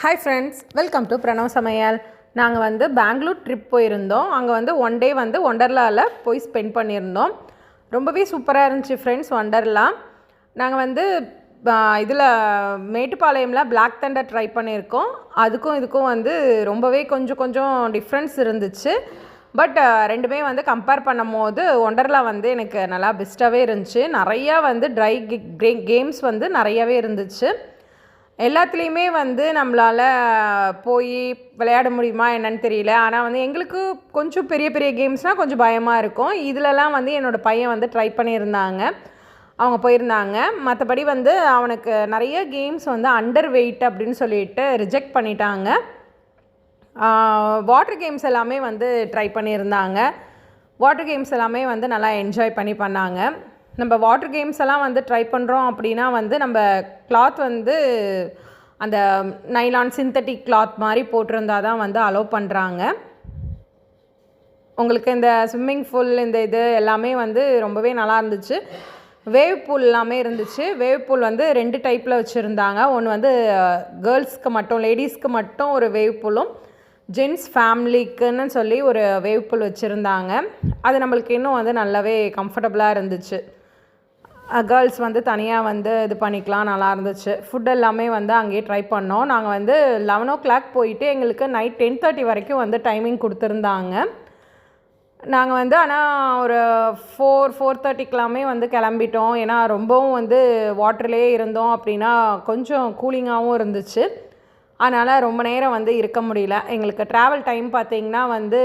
Hi friends, welcome to Pranav சமையல். நாங்கள் வந்து பெங்களூர் ட்ரிப் போயிருந்தோம். அங்கே வந்து ஒன் டே வந்து ஒண்டர்லாவில் போய் ஸ்பெண்ட் பண்ணியிருந்தோம். ரொம்பவே சூப்பராக இருந்துச்சு ஃப்ரெண்ட்ஸ் ஒண்டர்லா. நாங்கள் வந்து இதில் மேட்டுப்பாளையமில் பிளாக் தண்டர் ட்ரை பண்ணியிருக்கோம். அதுக்கும் இதுக்கும் வந்து ரொம்பவே கொஞ்சம் டிஃப்ரென்ஸ் இருந்துச்சு. பட் ரெண்டுமே வந்து கம்பேர் பண்ணும் போது ஒண்டர்லா வந்து எனக்கு நல்லா பெஸ்ட்டாகவே இருந்துச்சு. நிறையா வந்து கேம்ஸ் வந்து நிறையாவே இருந்துச்சு. எல்லாத்துலேயுமே வந்து நம்மளால் போய் விளையாட முடியுமா என்னன்னு தெரியல. ஆனால் வந்து எங்களுக்கு கொஞ்சம் பெரிய பெரிய கேம்ஸ்னால் கொஞ்சம் பயமாக இருக்கும். இதிலலாம் வந்து என்னோடய பையன் வந்து ட்ரை பண்ணியிருந்தாங்க, அவங்க போயிருந்தாங்க. மற்றபடி வந்து அவனுக்கு நிறைய கேம்ஸ் வந்து அண்டர் வெயிட் அப்படின்னு சொல்லிட்டு ரிஜெக்ட் பண்ணிட்டாங்க. வாட்டர் கேம்ஸ் எல்லாமே வந்து ட்ரை பண்ணியிருந்தாங்க. வாட்டர் கேம்ஸ் எல்லாமே வந்து நல்லா என்ஜாய் பண்ணாங்க. நம்ம வாட்டர் கேம்ஸ் எல்லாம் வந்து ட்ரை பண்ணுறோம் அப்படின்னா வந்து நம்ம கிளாத் வந்து அந்த நைலான் சிந்தட்டிக் கிளாத் மாதிரி போட்டிருந்தா தான் வந்து அலோவ் பண்ணுறாங்க. உங்களுக்கு இந்த ஸ்விம்மிங் பூல் இந்த இது எல்லாமே வந்து ரொம்பவே நல்லா இருந்துச்சு. வேவ் பூல் எல்லாமே இருந்துச்சு. வேவ் பூல் வந்து 2 டைப்பில் வச்சுருந்தாங்க. ஒன்று வந்து கேர்ள்ஸ்க்கு மட்டும், லேடிஸ்க்கு மட்டும் ஒரு வேவ் பூலும், ஜென்ஸ் ஃபேமிலிக்குன்னு சொல்லி ஒரு வேவ் பூல் வச்சுருந்தாங்க. அது நம்மளுக்கு இன்னும் வந்து நல்லாவே கம்ஃபர்டபுளாக இருந்துச்சு. கேர்ள்ஸ் வந்து தனியாக வந்து இது பண்ணிக்கலாம், நல்லா இருந்துச்சு. ஃபுட் எல்லாமே வந்து அங்கேயே ட்ரை பண்ணோம். நாங்கள் வந்து 11 o'clock போயிட்டு எங்களுக்கு நைட் 10:30 வரைக்கும் வந்து டைமிங் கொடுத்துருந்தாங்க. நாங்கள் வந்து ஆனால் ஒரு 4:30க்கெல்லாமே வந்து கிளம்பிட்டோம். ஏன்னா ரொம்பவும் வந்து வாட்டர்லேயே இருந்தோம் அப்படின்னா கொஞ்சம் கூலிங்காகவும் இருந்துச்சு. அதனால் ரொம்ப நேரம் வந்து இருக்க முடியல. எங்களுக்கு ட்ராவல் டைம் பார்த்திங்கன்னா வந்து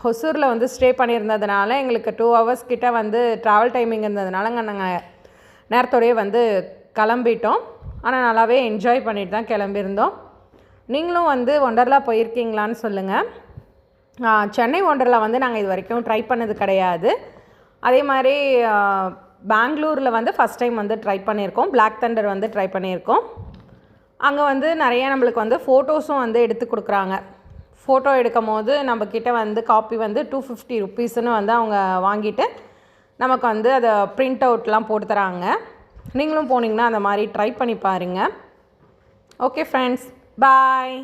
ஹொசூரில் வந்து ஸ்டே பண்ணியிருந்ததுனால எங்களுக்கு 2 hours கிட்ட வந்து ட்ராவல் டைமிங் இருந்ததுனால நாங்கள் நேரத்தோடையே வந்து கிளம்பிட்டோம். ஆனால் நல்லாவே என்ஜாய் பண்ணிட்டு தான் கிளம்பியிருந்தோம். நீங்களும் வந்து ஒண்டர்லா போயிருக்கீங்களான்னு சொல்லுங்கள். சென்னை ஒண்டர்லா வந்து நாங்கள் இது வரைக்கும் ட்ரை பண்ணது கிடையாது. அதே மாதிரி பெங்களூரில் வந்து ஃபஸ்ட் டைம் வந்து ட்ரை பண்ணியிருக்கோம். பிளாக் தண்டர் வந்து ட்ரை பண்ணியிருக்கோம். அங்கே வந்து நிறைய நம்மளுக்கு வந்து ஃபோட்டோஸும் வந்து எடுத்து கொடுக்குறாங்க. ஃபோட்டோ எடுக்கும் போது நம்மக்கிட்ட வந்து காப்பி வந்து 250 rupeesன்னு வந்து அவங்க வாங்கிட்டு நமக்கு வந்து அதை ப்ரிண்ட் அவுட்லாம் போட்டு தராங்க. நீங்களும் போனீங்கன்னா அந்த மாதிரி ட்ரை பண்ணி பாருங்கள். ஓகே ஃப்ரெண்ட்ஸ், பாய்.